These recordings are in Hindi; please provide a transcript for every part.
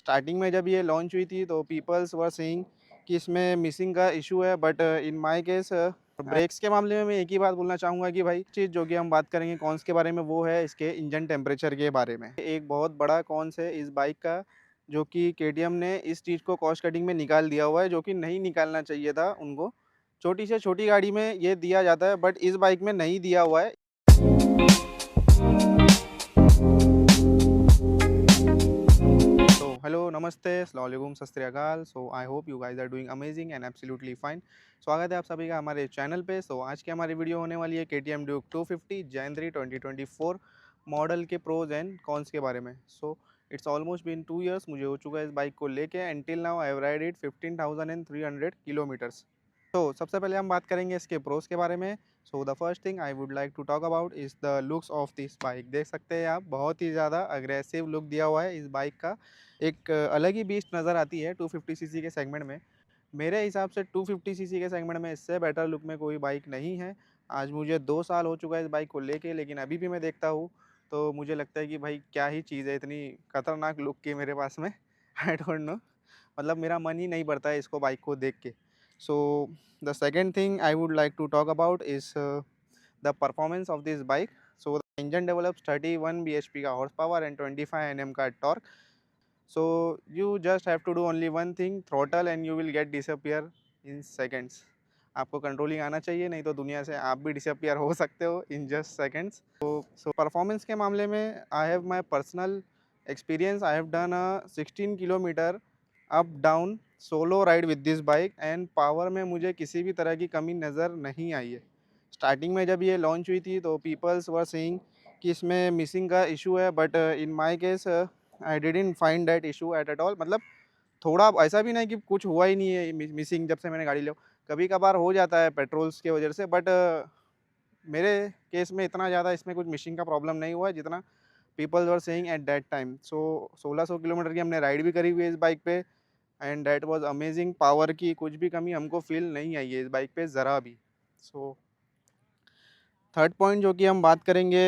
स्टार्टिंग में जब ये लॉन्च हुई थी तो पीपल्स वर सेइंग कि इसमें मिसिंग का इशू है, but in my case brakes के मामले में मैं एक ही बात बोलना चाहूँगा कि भाई चीज़ जो कि हम बात करेंगे कॉन्स के बारे में वो है इसके इंजन टेम्परेचर के बारे में। एक बहुत बड़ा कॉन्स है इस बाइक का, जो कि केटीएम ने इस चीज़ को कॉस्ट कटिंग में निकाल दिया हुआ है, जो कि नहीं निकालना चाहिए था उनको। छोटी से छोटी गाड़ी में ये दिया जाता है बट इस बाइक में नहीं दिया हुआ है। तो हेलो, नमस्ते, अस्सलाम वालेकुम, Sat Shri Akal. So I hope you guys are doing amazing and absolutely fine. स्वागत है आप सभी का हमारे चैनल पे। सो आज की हमारी वीडियो होने वाली है केटीएम ड्यूक 250 जैन 3 2024 मॉडल के प्रोज एंड कॉन्स के बारे में। So it's almost been 2 years मुझे हो चुका है इस बाइक को लेके, and till now I have ride it 15,300 kilometres. तो सबसे पहले हम बात करेंगे इसके प्रोस के बारे में। So the first thing I would like to talk about is the looks of this bike. देख सकते हैं आप, बहुत ही ज़्यादा अग्रेसिव लुक दिया हुआ है इस बाइक का। एक अलग ही बीस्ट नज़र आती है 250 सीसी के सेगमेंट में। मेरे हिसाब से 250 सीसी के सेगमेंट में इससे बेटर लुक में कोई बाइक नहीं है। आज मुझे 2 साल हो चुका है इस बाइक को लेके, लेकिन अभी भी मैं देखता हूँ तो मुझे लगता है कि भाई क्या ही चीज़ है इतनी खतरनाक लुक की मेरे पास में। आई डोंट नो, मतलब मेरा मन ही नहीं भरता है इसको बाइक को देख के। So the second thing I would like to talk about is the performance of this bike. So the engine develops 31 bhp का हॉर्स पावर एंड 25 Nm का torque. So you just have to do only one thing, throttle, and you will get disappear in seconds. आपको कंट्रोलिंग आना चाहिए, नहीं तो दुनिया से आप भी डिसअपियर हो सकते हो in just seconds. So performance के मामले में I have my personal experience. I have done a 16 kilometre up down solo ride with this bike, and power में मुझे किसी भी तरह की कमी नज़र नहीं आई है। स्टार्टिंग में जब ये लॉन्च हुई थी तो पीपल्स वर सेइंग कि इसमें मिसिंग का इशू है, but in my case I didn't find that issue at all. मतलब थोड़ा ऐसा भी नहीं कि कुछ हुआ ही नहीं है मिसिंग जब से मैंने गाड़ी ली। कभी कभार हो जाता है पेट्रोल्स की वजह से, बट मेरे केस में इतना ज़्यादा इसमें कुछ मिसिंग का प्रॉब्लम नहीं हुआ है जितना peoples were saying at that time. So 1600 kilometre की हमने राइड भी करी हुई है इस बाइक पे, and that was amazing. Power की कुछ भी कमी हमको फील नहीं आई है इस बाइक पे ज़रा भी। सो थर्ड पॉइंट जो कि हम बात करेंगे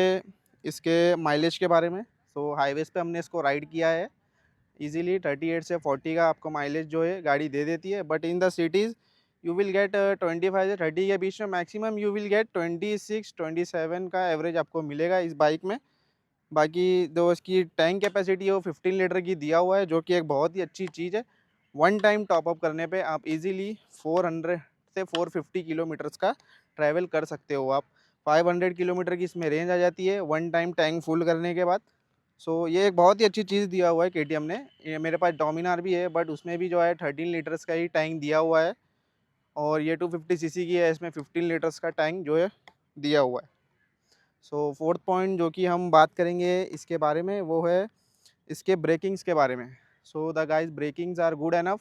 इसके माइलेज के बारे में। सो हाईवेज़ पे हमने इसको राइड किया है, इजीली 38 से 40 का आपको माइलेज जो है गाड़ी दे देती है, but in the cities you will get 25 से 30 के बीच में, मैक्सिमम यू विल गेट 26-27 का एवरेज आपको मिलेगा इस बाइक में। बाकी जो इसकी टैंक कैपेसिटी है वो 15 लीटर की दिया हुआ है, जो कि एक बहुत ही अच्छी चीज़ है। वन टाइम टॉपअप करने पे आप इजीली 400 से 450 किलोमीटर्स का ट्रैवल कर सकते हो आप। 500 किलोमीटर की इसमें रेंज आ जाती है वन टाइम टैंक फुल करने के बाद। सो ये एक बहुत ही अच्छी चीज़ दिया हुआ है केटीएम ने। ये मेरे पास डोमिनार भी है, बट उसमें भी जो है 13 लीटर्स का ही टैंक दिया हुआ है, और ये 250 सीसी की है, इसमें 15 लीटर्स का टैंक जो है दिया हुआ है। सो फोर्थ पॉइंट जो कि हम बात करेंगे इसके बारे में वो है इसके ब्रेकिंग्स के बारे में। So the guys brakings are good enough.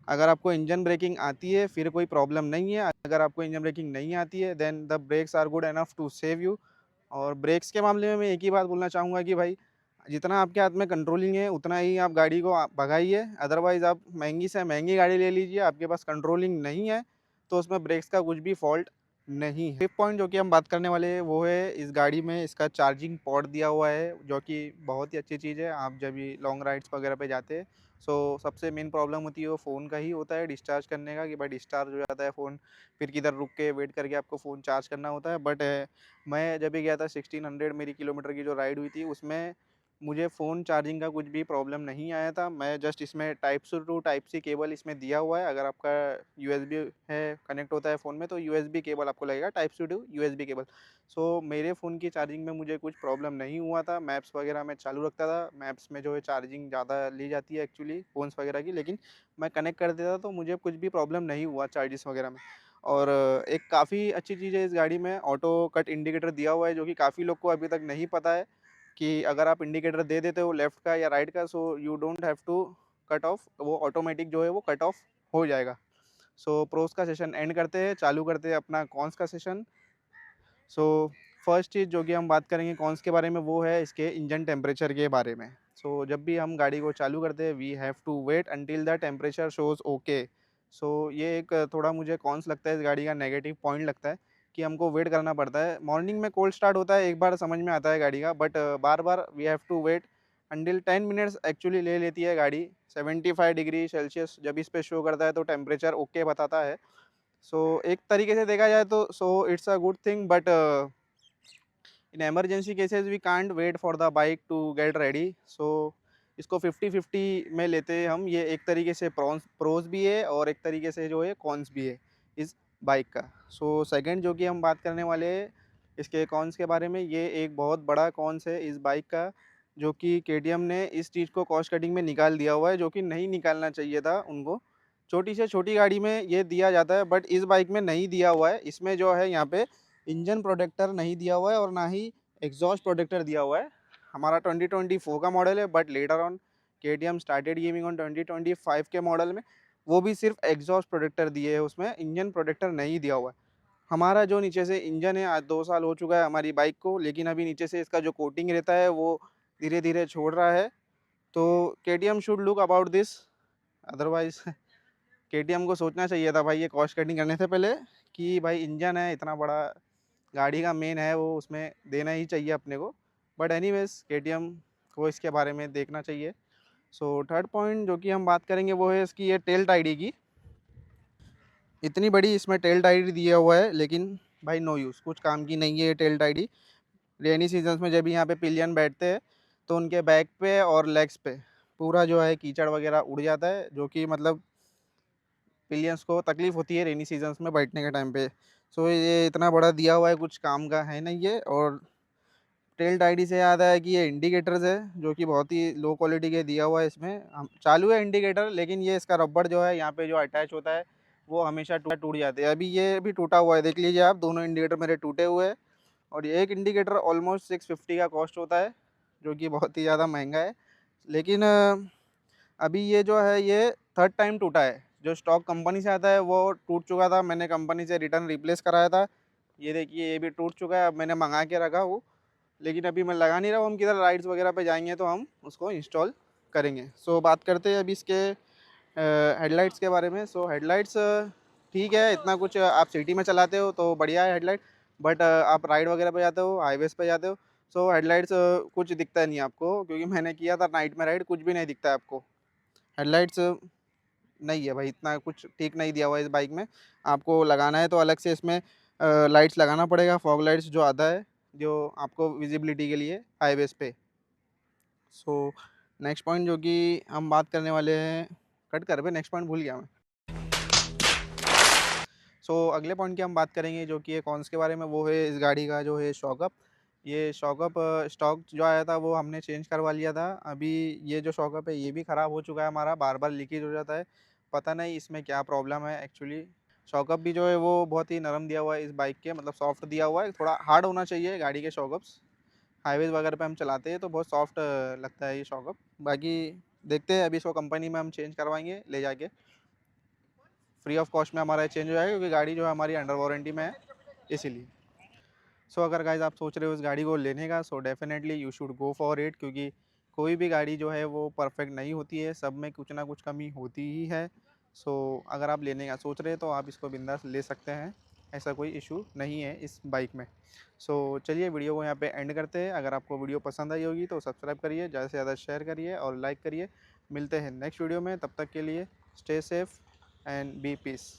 अगर आपको इंजन ब्रेकिंग आती है फिर कोई प्रॉब्लम नहीं है, अगर आपको इंजन ब्रेकिंग नहीं आती है then the brakes are good enough to save you. और ब्रेक्स के मामले में मैं एक ही बात बोलना चाहूँगा कि भाई जितना आपके हाथ में कंट्रोलिंग है उतना ही आप गाड़ी को भगाइए, अदरवाइज़ आप महंगी से महंगी गाड़ी ले लीजिए, आपके पास कंट्रोलिंग नहीं है तो उसमें ब्रेक्स का कुछ भी फॉल्ट नहीं है। फिफ्थ पॉइंट जो कि हम बात करने वाले हैं वो है इस गाड़ी में इसका चार्जिंग पॉट दिया हुआ है, जो कि बहुत ही अच्छी चीज़ है आप जब भी लॉन्ग राइड्स वगैरह पे जाते हैं। सो सबसे मेन प्रॉब्लम होती है वो फ़ोन का ही होता है डिस्चार्ज करने का, कि भाई डिस्चार्ज हो जाता है फ़ोन, फिर किधर रुक के वेट करके आपको फ़ोन चार्ज करना होता है। बट मैं जब भी गया था 1600 मेरी किलोमीटर की जो राइड हुई थी उसमें मुझे फ़ोन चार्जिंग का कुछ भी प्रॉब्लम नहीं आया था। मैं जस्ट इसमें type C to type C cable इसमें दिया हुआ है, अगर आपका यूएसबी है कनेक्ट होता है फ़ोन में तो यूएसबी केबल आपको लगेगा, type C to USB cable. So मेरे फ़ोन की चार्जिंग में मुझे कुछ प्रॉब्लम नहीं हुआ था। मैप्स वगैरह मैं चालू रखता था, मैप्स में जो है चार्जिंग ज़्यादा ली जाती है एक्चुअली फ़ोन्स वगैरह की, लेकिन मैं कनेक्ट कर देता तो मुझे कुछ भी प्रॉब्लम नहीं हुआ चार्जेस वगैरह में। और एक काफ़ी अच्छी चीज़ है इस गाड़ी में, ऑटो कट इंडिकेटर दिया हुआ है, जो कि काफ़ी लोग को अभी तक नहीं पता है कि अगर आप इंडिकेटर दे देते हो लेफ़्ट का या राइट का, so you don't have to cut off, वो ऑटोमेटिक जो है वो कट ऑफ हो जाएगा। सो प्रोस का सेशन एंड करते हैं, चालू करते हैं अपना कॉन्स का सेशन। सो फर्स्ट चीज़ जो कि हम बात करेंगे कॉन्स के बारे में वो है इसके इंजन टेम्परेचर के बारे में। सो जब भी हम गाड़ी को चालू करते हैं we have to wait until the temperature shows okay. So ये एक थोड़ा मुझे कॉन्स लगता है इस गाड़ी का, नेगेटिव पॉइंट लगता है कि हमको वेट करना पड़ता है। मॉर्निंग में कोल्ड स्टार्ट होता है, एक बार समझ में आता है गाड़ी का, बट बार बार we have to wait until 10 minutes actually ले लेती है गाड़ी। 75 डिग्री सेल्सियस जब इस पे शो करता है तो टेम्परेचर ओके बताता है। सो एक तरीके से देखा जाए तो it's a good thing, but in emergency cases we can't wait for the bike to get ready. So इसको 50-50 में लेते हैं हम। ये एक तरीके से प्रोज भी है और एक तरीके से जो है कॉन्स भी है इस बाइक का। सो सेकंड जो कि हम बात करने वाले हैं इसके कॉन्स के बारे में, ये एक बहुत बड़ा कॉन्स है इस बाइक का, जो कि केटीएम ने इस चीज़ को कॉस्ट कटिंग में निकाल दिया हुआ है, जो कि नहीं निकालना चाहिए था उनको। छोटी से छोटी गाड़ी में ये दिया जाता है बट इस बाइक में नहीं दिया हुआ है। इसमें जो है यहाँ पे इंजन प्रोटेक्टर नहीं दिया हुआ है और ना ही एग्जॉस्ट प्रोटेक्टर दिया हुआ है। हमारा 2024 का मॉडल है but later on KTM started gaming on 2025 के मॉडल में वो भी सिर्फ एग्जॉस्ट प्रोटेक्टर दिए है, उसमें इंजन प्रोटेक्टर नहीं दिया हुआ है। हमारा जो नीचे से इंजन है, आज 2 साल हो चुका है हमारी बाइक को, लेकिन अभी नीचे से इसका जो कोटिंग रहता है वो धीरे धीरे छोड़ रहा है। तो KTM should look about this. Otherwise KTM को सोचना चाहिए था भाई ये कॉस्ट कटिंग करने से पहले कि भाई इंजन है इतना बड़ा, गाड़ी का मेन है वो, उसमें देना ही चाहिए अपने को। बट एनीवेज केटीएम को इसके बारे में देखना चाहिए। सो थर्ड पॉइंट जो कि हम बात करेंगे वो है इसकी ये टेल टाइडी की। इतनी बड़ी इसमें टेल टाइडी दिया हुआ है लेकिन भाई नो यूज़, कुछ काम की नहीं है ये टेल टाइडी। रेनी सीजन्स में जब यहाँ पे पिलियन बैठते हैं तो उनके बैक पे और लेग्स पे पूरा जो है कीचड़ वगैरह उड़ जाता है, जो कि मतलब पिलियंस को तकलीफ़ होती है रेनी सीजन्स में बैठने के टाइम पे। सो ये इतना बड़ा दिया हुआ है, कुछ काम का है नहीं ये। और टेल टाइडी से याद आया कि ये इंडिकेटर्स है जो कि बहुत ही लो क्वालिटी के दिया हुआ है। इसमें हम चालू है इंडिकेटर, लेकिन ये इसका रबड़ जो है यहाँ पे जो अटैच होता है वो हमेशा टूट जाते हैं। अभी ये भी टूटा हुआ है, देख लीजिए आप, दोनों इंडिकेटर मेरे टूटे हुए हैं। और ये एक इंडिकेटर ऑलमोस्ट 650 का कॉस्ट होता है, जो कि बहुत ही ज़्यादा महंगा है। लेकिन अभी ये जो है ये थर्ड टाइम टूटा है। जो स्टॉक कंपनी से आता है वो टूट चुका था, मैंने कंपनी से रिटर्न रिप्लेस कराया था। ये देखिए ये भी टूट चुका है, अब मैंने मंगा के रखा हूँ, लेकिन अभी मैं लगा नहीं रहा हूँ। हम किधर राइड्स वगैरह पे जाएंगे तो हम उसको इंस्टॉल करेंगे। सो बात करते हैं अभी इसके हेडलाइट्स के बारे में। सो हेडलाइट्स ठीक है, इतना कुछ आप सिटी में चलाते हो तो बढ़िया है हेडलाइट, बट आप राइड वगैरह पे जाते हो, हाईवेज पे जाते हो, सो हेडलाइट्स कुछ दिखता नहीं आपको, क्योंकि मैंने किया था नाइट में राइड, कुछ भी नहीं दिखता है आपको। हेडलाइट्स नहीं है भाई, इतना कुछ ठीक नहीं दिया हुआ है इस बाइक में। आपको लगाना है तो अलग से इसमें लाइट्स लगाना पड़ेगा, फॉग लाइट्स जो आता है जो आपको विजिबिलिटी के लिए हाईवेज पे। सो नेक्स्ट पॉइंट जो कि हम बात करने वाले हैं, कट कर पे नेक्स्ट पॉइंट भूल गया मैं। सो अगले पॉइंट की हम बात करेंगे जो कि कॉन्स के बारे में, वो है इस गाड़ी का जो है शॉकअप। ये शॉकअप स्टॉक जो आया था वो हमने चेंज करवा लिया था। अभी ये जो शॉकअप है ये भी ख़राब हो चुका है हमारा, बार बार लीकेज हो जाता है, पता नहीं इसमें क्या प्रॉब्लम है एक्चुअली। शॉकअप भी जो है वो बहुत ही नरम दिया हुआ है इस बाइक के, मतलब सॉफ्ट दिया हुआ है, थोड़ा हार्ड होना चाहिए गाड़ी के शॉकअप्स। हाईवेज वगैरह पे हम चलाते हैं तो बहुत सॉफ्ट लगता है ये शॉकअप। बाकी देखते हैं, अभी इसको कंपनी में हम चेंज करवाएंगे ले जाके, फ्री ऑफ कॉस्ट में हमारा चेंज हो जाएगा, क्योंकि गाड़ी जो है हमारी अंडर वारंटी में है इसीलिए। सो अगर गाइज आप सोच रहे हो इस गाड़ी को लेने का, so definitely you should go for it, क्योंकि कोई भी गाड़ी जो है वो परफेक्ट नहीं होती है, सब में कुछ ना कुछ कमी होती ही है। सो अगर आप लेने का सोच रहे हैं तो आप इसको बिंदास ले सकते हैं, ऐसा कोई इशू नहीं है इस बाइक में। सो चलिए वीडियो को यहाँ पे एंड करते हैं। अगर आपको वीडियो पसंद आई होगी तो सब्सक्राइब करिए, ज़्यादा से ज़्यादा शेयर करिए और लाइक करिए। मिलते हैं नेक्स्ट वीडियो में, तब तक के लिए stay safe and be piece.